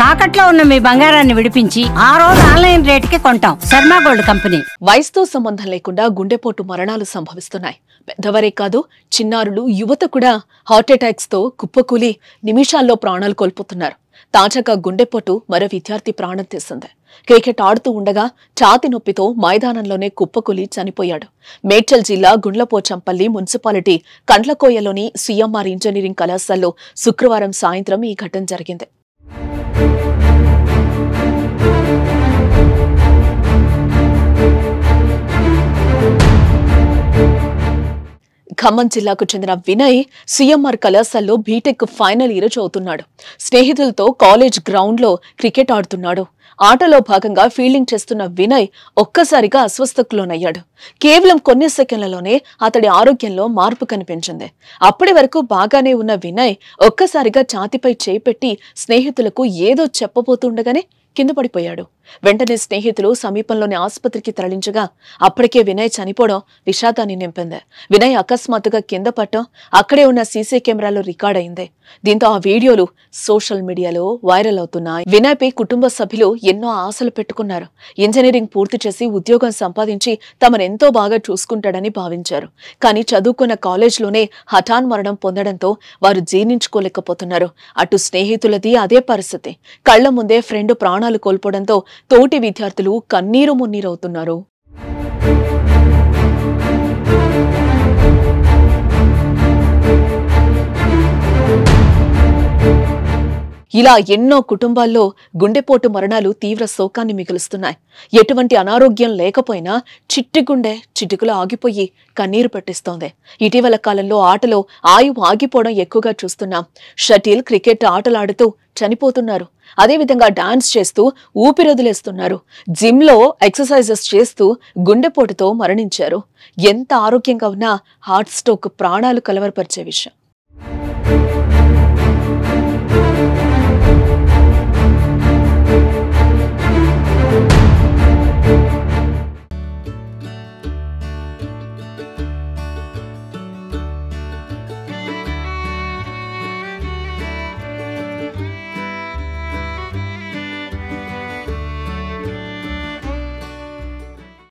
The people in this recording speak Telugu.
తాకట్లో ఉన్న మీ బంగారాన్ని విడిపించి ఆ రోజు ఆన్లైన్ రేటుకి కొంటాం. Sharma gold company. వయసుతో సంబంధం లేకుండా గుండెపోటు మరణాలు సంభవిస్తున్నాయి. పెద్దవరే కాదు, చిన్నారులు, యువత కూడా హార్ట్ అటాక్స్ తో కుప్పకూలి నిమిషాల్లో ప్రాణాలు కోల్పోతున్నారు. తాజాగా గుండెపోటు మరో విద్యార్థి ప్రాణం తీసింది. క్రికెట్ ఆడుతూ ఉండగా ఛాతి నొప్పితో మైదానంలోనే కుప్పకూలి చనిపోయాడు. మేడ్చల్ జిల్లా గుండ్లపోచంపల్లి మున్సిపాలిటీ కండ్లకోయలోని సిఎంఆర్ ఇంజనీరింగ్ కళాశాలలో శుక్రవారం సాయంత్రం ఈ ఘటన జరిగింది. ఖమ్మం జిల్లాకు చెందిన వినయ్ సిఎంఆర్ కళాశాలలో బీటెక్ ఫైనల్ ఇయర్ చదువుతున్నాడు. స్నేహితులతో కాలేజ్ గ్రౌండ్ లో క్రికెట్ ఆడుతున్నాడు. ఆటలో భాగంగా ఫీల్డింగ్ చేస్తున్న వినయ్ ఒక్కసారిగా అస్వస్థతకు లోనయ్యాడు. కేవలం కొన్ని సెకండ్లలోనే అతడి ఆరోగ్యంలో మార్పు కనిపించింది. అప్పటి వరకు బాగానే ఉన్న వినయ్ ఒక్కసారిగా ఛాతిపై చేయి పెట్టి స్నేహితులకు ఏదో చెప్పబోతుండగానే కింద పడిపోయాడు. వెంటనే స్నేహితులు సమీపంలోని ఆసుపత్రికి తరలించగా అప్పటికే వినయ్ చనిపోవడం విషాదాన్ని నింపింది. వినయ్ అకస్మాత్తుగా కింద పడటం అక్కడే ఉన్న సీసీ కెమెరాలో రికార్డ్ అయింది. దీంతో ఆ వీడియోలు సోషల్ మీడియాలో వైరల్ అవుతున్నాయి. వినయ్ పై కుటుంబ సభ్యులు ఎన్నో ఆశలు పెట్టుకున్నారు. ఇంజనీరింగ్ పూర్తి చేసి ఉద్యోగం సంపాదించి తమనెంతో బాగా చూసుకుంటాడని భావించారు. కానీ చదువుకున్న కాలేజ్లోనే హఠాన్ మరణం పొందడంతో వారు జీర్ణించుకోలేకపోతున్నారు. అటు స్నేహితులది అదే పరిస్థితి. కళ్ల ముందే ఫ్రెండ్ ప్రాణాలు కోల్పోవడంతో తోటి విద్యార్థులు కన్నీరు మున్నీరవుతున్నారు. ఇలా ఎన్నో కుటుంబాల్లో గుండెపోటు మరణాలు తీవ్ర శోకాన్ని మిగులుస్తున్నాయి. ఎటువంటి అనారోగ్యం లేకపోయినా చిట్టి గుండె చిటికలో ఆగిపోయి కన్నీరు పెట్టిస్తోంది. ఇటీవల కాలంలో ఆటలో ఆయువు ఆగిపోవడం ఎక్కువగా చూస్తున్నాం. షటిల్, క్రికెట్ ఆటలాడుతూ చనిపోతున్నారు. అదేవిధంగా డాన్స్ చేస్తూ ఊపిరొదిలేస్తున్నారు. జిమ్లో ఎక్సర్సైజెస్ చేస్తూ గుండెపోటుతో మరణించారు. ఎంత ఆరోగ్యంగా ఉన్నా హార్ట్ స్ట్రోక్ ప్రాణాలు కలవరపరిచే విషయం.